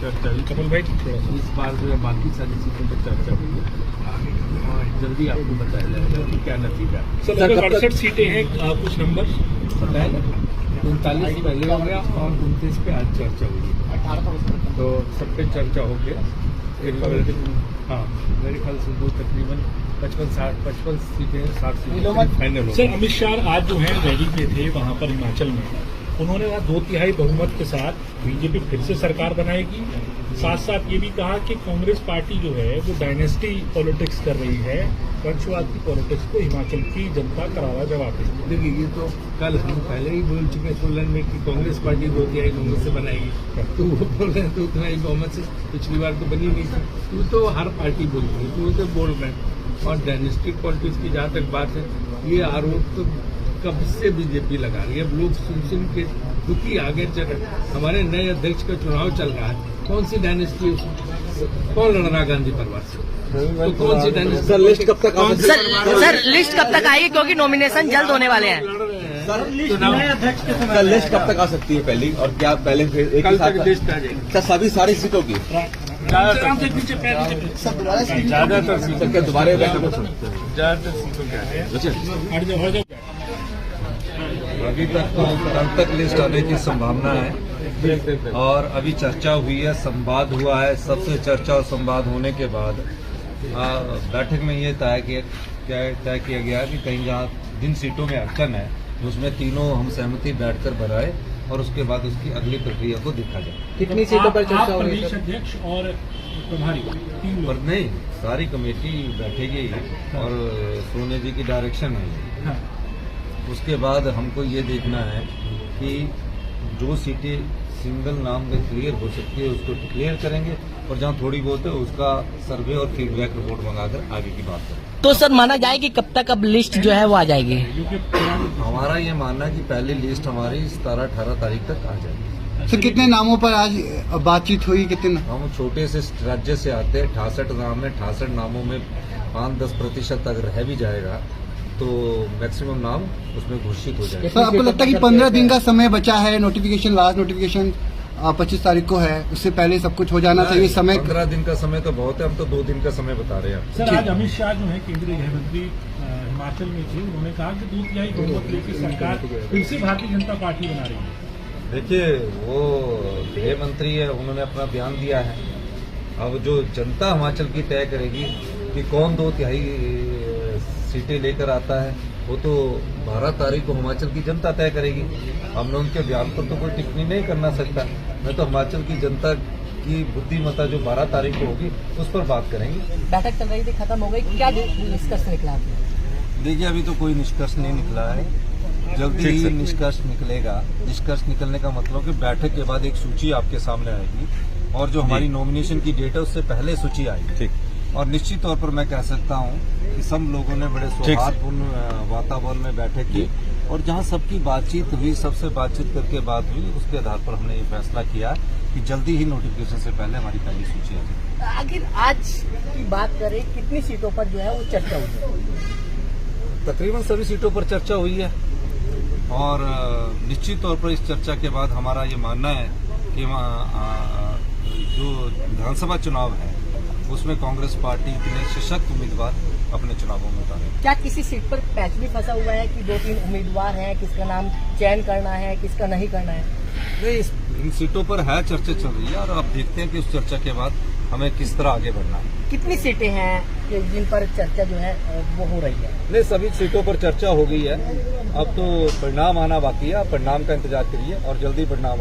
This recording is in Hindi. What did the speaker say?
चर्चा हुई। कमल भाई इस बार जो है बाकी सारी सीटों पर चर्चा हुई है, और जल्दी आपको बताया जाएगा कि क्या नतीजा है। सर 68 सीटें हैं, कुछ नंबर पता है ना, 39 पहले हो गया और 29 पे आज चर्चा हुई है, तो सब पे चर्चा हो गया। हाँ, मेरे ख्याल से वो तकरीबन 55 सीटें 60 सीटें फाइनल हो। सर अमित शाह आज जो है रैली पे थे वहां पर हिमाचल में, उन्होंने कहा 2/3 बहुमत के साथ बीजेपी फिर से सरकार बनाएगी। साथ साथ ये भी कहा कि कांग्रेस पार्टी जो है वो डायनेस्टी पॉलिटिक्स कर रही है, वंशवाद की पॉलिटिक्स को हिमाचल की जनता करारा जवाब देगी। देखिए, ये तो कल हम पहले ही बोल चुके हैं सोलन में कि कांग्रेस पार्टी 2/3 बहुमत से बनाएगी, तो वो बोल रहे हैं 2/3 बहुमत से पिछली बार तो बनी नहीं थी। तो हर पार्टी बोलती है, तो तो बोल रहे हैं। और डायनेस्टिक पॉलिटिक्स की जहाँ तक बात है, ये आरोप तो कब से बीजेपी लगा रही है। अब लोग सुन के दुखी आगे चल रहे। हमारे नए अध्यक्ष का चुनाव चल रहा है, कौन सी डायनेस्टी, कौन लड़ रहा गांधी परिवार से, तो कौन सी डायनेस्टी? सर लिस्ट कब तक सर लिस्ट कब तक आएगी, क्योंकि नॉमिनेशन जल्द होने वाले हैं। सर लिस्ट कब तक आ सकती है पहली, और क्या पहले फिर एक कल ही साथ तक लिस्ट आ जाएगी। सर सभी सारी सीटों की ज्यादातर सर क्या दोबारा सीटों क्या है? अभी तक तो कल तक लिस्ट आने की संभावना है, और अभी चर्चा हुई है, संवाद हुआ है। सबसे चर्चा और संवाद होने के बाद बैठक में ये तय किया गया कि कहीं जहाँ जिन सीटों में अड़चन है उसमें तीनों हम सहमति बैठकर बनाए, और उसके बाद उसकी अगली प्रक्रिया को देखा जाए। कितनी सीटों पर चर्चा होगी? प्रदेश अध्यक्ष और प्रभारी पर नहीं, सारी कमेटी बैठेगी और सोने जी की डायरेक्शन है। हाँ। उसके बाद हमको ये देखना है कि जो सीटें सिंगल नाम में क्लियर हो सकती है उसको क्लियर करेंगे, और जहाँ थोड़ी बहुत है उसका सर्वे और फीडबैक रिपोर्ट मंगाकर आगे की बात करेंगे। तो सर माना जाए कि कब तक अब लिस्ट जो है वो आ जाएगी? हमारा ये मानना है कि पहली लिस्ट हमारी 17-18 तारीख तक आ जाएगी। सर कितने नामों पर आज बातचीत हुई, कितने? हम छोटे से राज्य से आते हैं, 68 नाम है, 68 नामों में 5-10% अगर रह भी जाएगा तो मैक्सिमम नाम उसमें घोषित हो जाएगा। सर आपको लगता है कि 15 दिन का समय बचा है? नोटिफिकेशन, लास्ट नोटिफिकेशन 25 तारीख को है, उससे पहले सब कुछ हो जाना चाहिए। समय 15 दिन का समय तो बहुत है, हम तो 2 दिन का समय बता रहे हैं। सर आज अमित शाह जो है केंद्रीय गृह मंत्री हिमाचल में थे, उन्होंने कहा कि 2/3 बहुमत लेकर सरकार फिर से भारतीय जनता पार्टी बना रही है। देखिए, वो गृह मंत्री है, उन्होंने अपना बयान दिया है। अब जो जनता हिमाचल की तय करेगी कि कौन 2/3 सीटें लेकर आता है, वो तो 12 तारीख को हिमाचल की जनता तय करेगी। हमने उनके बयान पर तो कोई टिप्पणी नहीं करना सकता। मैं तो हिमाचल की जनता की बुद्धिमत्ता जो 12 तारीख को होगी उस पर बात करेंगे। बैठक चल रही थी, खत्म हो गई, क्या निष्कर्ष निकला? देखिए, अभी तो कोई निष्कर्ष नहीं निकला है, जल्दी ही निष्कर्ष निकलेगा। निष्कर्ष निकलने का मतलब कि बैठक के बाद एक सूची आपके सामने आएगी, और जो हमारी नॉमिनेशन की डेट है उससे पहले सूची आएगी। ठीक। और निश्चित तौर पर मैं कह सकता हूं कि सब लोगों ने बड़े सौहार्दपूर्ण वातावरण में बैठक की, और जहां सबकी बातचीत हुई, सबसे बातचीत करके बात हुई, उसके आधार पर हमने ये फैसला किया कि जल्दी ही नोटिफिकेशन से पहले हमारी पहली सूची आ जाए। आखिर आज की बात करें, कितनी सीटों पर जो है वो चर्चा हुई? तकरीबन सभी सीटों पर चर्चा हुई है, और निश्चित तौर पर इस चर्चा के बाद हमारा ये मानना है कि जो विधानसभा चुनाव है उसमें कांग्रेस पार्टी इतने सशक्त उम्मीदवार अपने चुनावों में उतारे। क्या किसी सीट पर पैच भी फंसा हुआ है कि 2-3 उम्मीदवार हैं, किसका नाम चयन करना है, किसका नहीं करना है? नहीं, इन सीटों पर है चर्चा चल रही है, और अब देखते हैं कि उस चर्चा के बाद हमें किस तरह आगे बढ़ना है। कितनी सीटें हैं जिन पर चर्चा जो है वो हो रही है? नहीं, सभी सीटों पर चर्चा हो गई है, अब तो परिणाम आना बाकी है। आप परिणाम का इंतजार करिए और जल्दी परिणाम आ